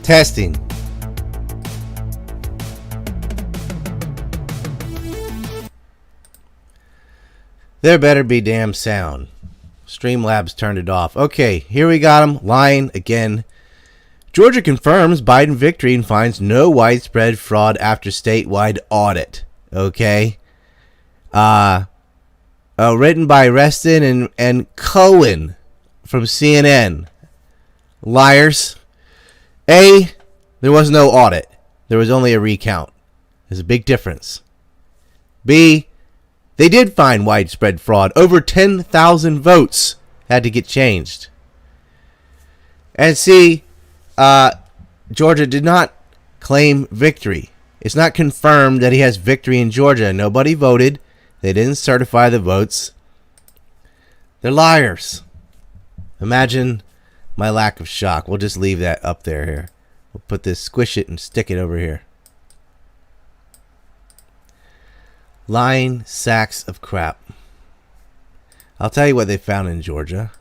Testing. There better be damn sound. Streamlabs turned it off. Okay, here we got him. Lying again. Georgia confirms Biden victory and finds no widespread fraud after statewide audit. Okay. Written by Reston and Cohen from CNN. Liars. A, there was no audit. There was only a recount. There's a big difference. B, they did find widespread fraud. Over 10,000 votes had to get changed. And C, Georgia did not claim victory. It's not confirmed that he has victory in Georgia. Nobody voted. They didn't certify the votes. They're liars. Imagine my lack of shock. We'll just leave that up there here. We'll put this, squish it and stick it over here. Lying sacks of crap. I'll tell you what they found in Georgia.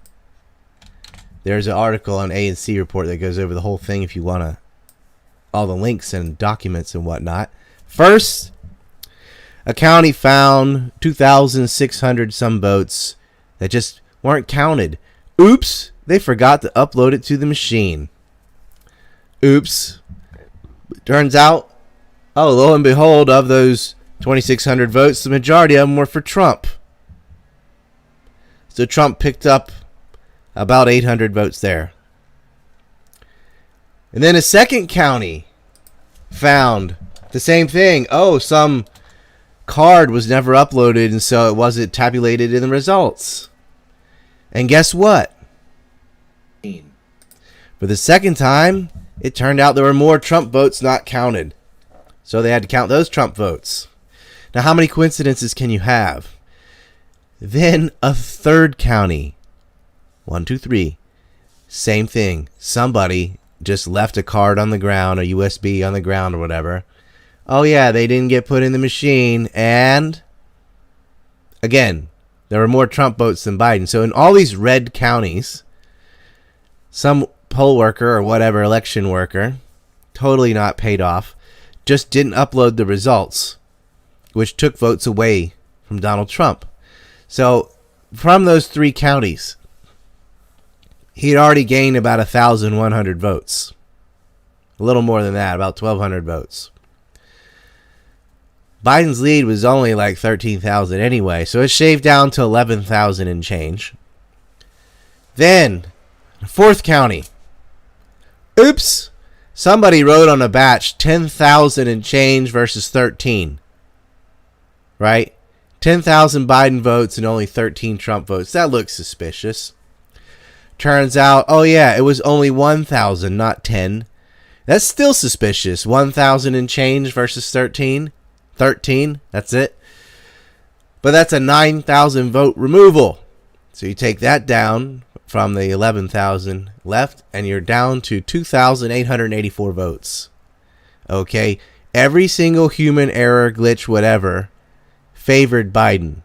There's an article on A&C Report that goes over the whole thing if you want to, all the links and documents and whatnot. First, a county found 2,600 some votes that just weren't counted. Oops, they forgot to upload it to the machine. Oops. Turns out, oh, lo and behold, of those 2,600 votes, the majority of them were for Trump. So Trump picked up about 800 votes there. And then a second county found the same thing. Oh, some card was never uploaded, and so it wasn't tabulated in the results. And guess what? For the second time, it turned out there were more Trump votes not counted. So they had to count those Trump votes. Now, how many coincidences can you have? Then a third county. 1, 2, 3. Same thing. Somebody just left a card on the ground, a USB on the ground or whatever. Oh, yeah, they didn't get put in the machine. And, again, there were more Trump votes than Biden. So in all these red counties, some poll worker or whatever, election worker, totally not paid off, just didn't upload the results, which took votes away from Donald Trump. So from those three counties, he'd already gained about 1,100 votes. A little more than that, about 1,200 votes. Biden's lead was only like 13,000 anyway, so it shaved down to 11,000 and change. Then, fourth county. Oops! Somebody wrote on a batch 10,000 and change versus 13. Right? 10,000 Biden votes and only 13 Trump votes. That looks suspicious. Turns out, oh yeah, it was only 1,000, not 10. That's still suspicious. 1,000 and change versus 13. 13, that's it. But that's a 9,000 vote removal. So you take that down from the 11,000 left, and you're down to 2,884 votes. Okay? Every single human error, glitch, whatever, favored Biden.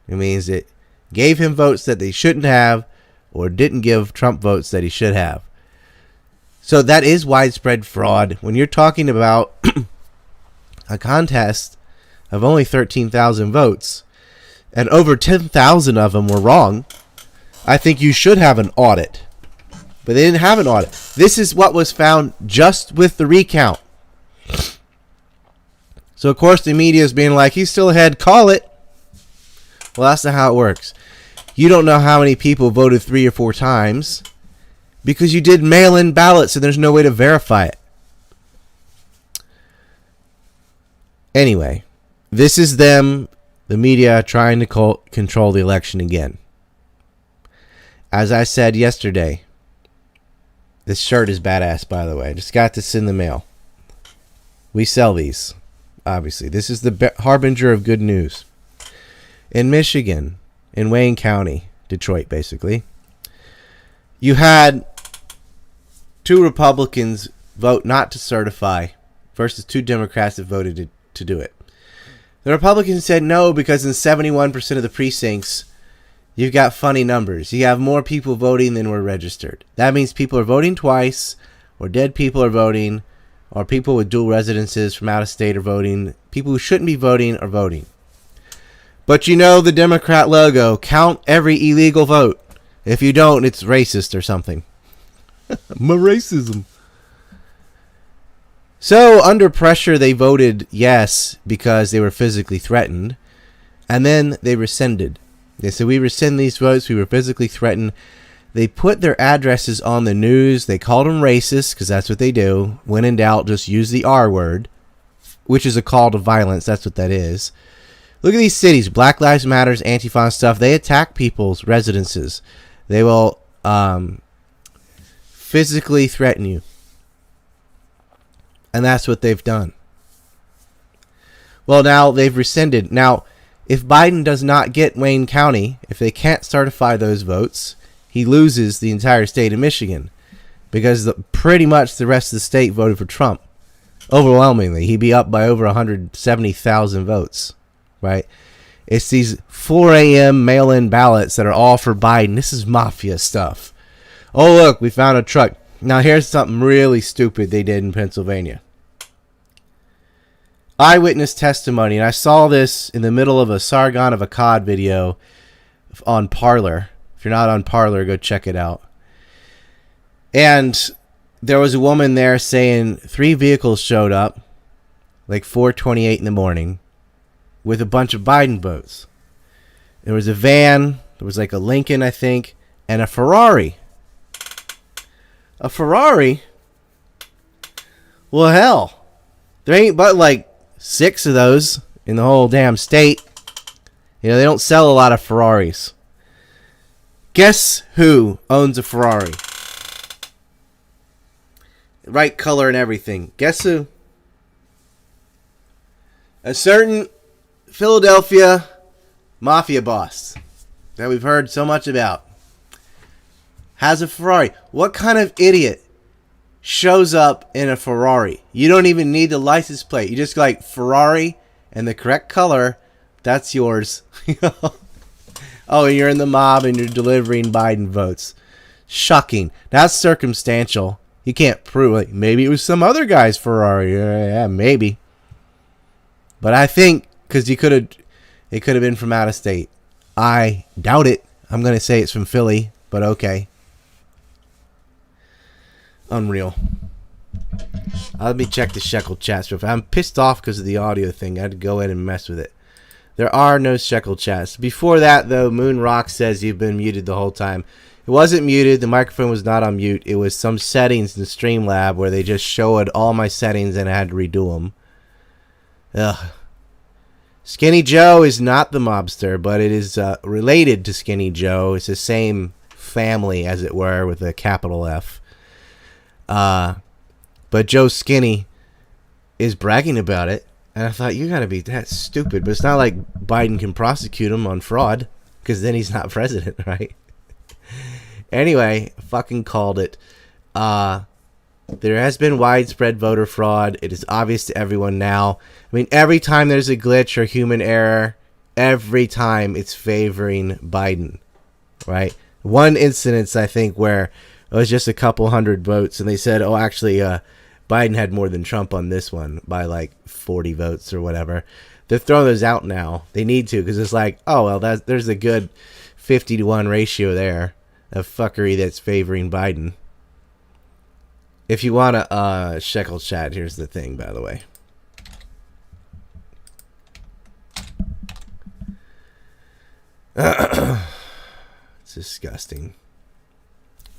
It means it gave him votes that they shouldn't have, or didn't give Trump votes that he should have. So that is widespread fraud. When you're talking about a contest of only 13,000 votes, and over 10,000 of them were wrong, I think you should have an audit. But they didn't have an audit. This is what was found just with the recount. So, of course, the media is being like, he's still ahead, call it. Well, that's not how it works. You don't know how many people voted 3 or 4 times because you did mail-in ballots and there's no way to verify it. Anyway, this is them, the media, trying to control the election again. As I said yesterday, this shirt is badass, by the way. I just got this in the mail. We sell these, obviously. This is the harbinger of good news. In Michigan, in Wayne County, Detroit, basically, you had 2 Republicans vote not to certify versus 2 Democrats that voted to do it. The Republicans said no because in 71% of the precincts, you've got funny numbers. You have more people voting than were registered. That means people are voting twice, or dead people are voting, or people with dual residences from out of state are voting. People who shouldn't be voting are voting. But you know the Democrat logo, count every illegal vote. If you don't, it's racist or something. My racism. So, under pressure, they voted yes because they were physically threatened. And then they rescinded. They said, we rescind these votes. We were physically threatened. They put their addresses on the news. They called them racist because that's what they do. When in doubt, just use the R word, which is a call to violence. That's what that is. Look at these cities. Black Lives Matters, Antifa and stuff. They attack people's residences. They will physically threaten you. And that's what they've done. Well, now they've rescinded. Now, if Biden does not get Wayne County, if they can't certify those votes, he loses the entire state of Michigan. Because pretty much the rest of the state voted for Trump. Overwhelmingly. He'd be up by over 170,000 votes. Right? It's these 4 a.m. mail-in ballots that are all for Biden. This is mafia stuff. Oh, look, we found a truck. Now, here's something really stupid they did in Pennsylvania. Eyewitness testimony, and I saw this in the middle of a Sargon of Akkad video on Parler. If you're not on Parler, go check it out. And there was a woman there saying 3 vehicles showed up, like 4:28 in the morning, with a bunch of Biden votes. There was a van, there was like a Lincoln, I think, and a Ferrari. A Ferrari? Well, hell. There ain't but like 6 of those in the whole damn state. You know, they don't sell a lot of Ferraris. Guess who owns a Ferrari? Right color and everything. Guess who? A certain Philadelphia mafia boss that we've heard so much about has a Ferrari. What kind of idiot shows up in a Ferrari? You don't even need the license plate. You just go like Ferrari and the correct color. That's yours. Oh, and you're in the mob and you're delivering Biden votes. Shocking. That's circumstantial. You can't prove it. Maybe it was some other guy's Ferrari. Yeah, maybe. But I think because it could have been from out of state. I doubt it. I'm going to say it's from Philly, but okay. Unreal. Let me check the Shekel chats. I'm pissed off because of the audio thing. I had to go in and mess with it. There are no Shekel chats. Before that, though, Moon Rock says you've been muted the whole time. It wasn't muted. The microphone was not on mute. It was some settings in Streamlab where they just showed all my settings and I had to redo them. Ugh. Skinny Joe is not the mobster, but it is related to Skinny Joe. It's the same family, as it were, with a capital F. But Joe Skinny is bragging about it, and I thought, you gotta be that stupid. But it's not like Biden can prosecute him on fraud, because then he's not president, right? Anyway, fucking called it. There has been widespread voter fraud. It is obvious to everyone now. I mean, every time there's a glitch or human error, every time it's favoring Biden, right? One incident, I think, where it was just a couple hundred votes, and they said, oh, actually, Biden had more than Trump on this one by like 40 votes or whatever. They're throwing those out now. They need to, because it's like, oh, well, there's a good 50-to-1 ratio there of fuckery that's favoring Biden. If you want to Shekel chat, here's the thing, by the way. It's disgusting.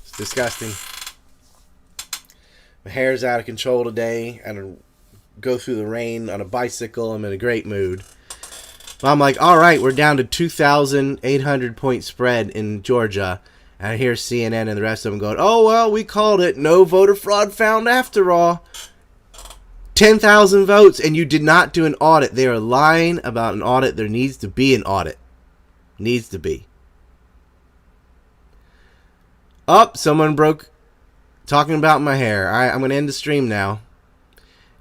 It's disgusting. My hair's out of control today. I don't go through the rain on a bicycle. I'm in a great mood. But I'm like, all right, we're down to 2,800 point spread in Georgia. And I hear CNN and the rest of them going, oh, well, we called it. No voter fraud found after all. 10,000 votes, and you did not do an audit. They are lying about an audit. There needs to be an audit. Needs to be. Oh, someone broke talking about my hair. All right, I'm going to end the stream now.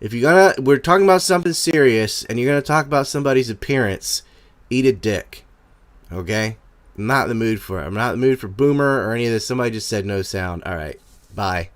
If you're going to, we're talking about something serious, and you're going to talk about somebody's appearance, eat a dick. Okay? I'm not in the mood for it. I'm not in the mood for Boomer or any of this. Somebody just said no sound. All right. Bye.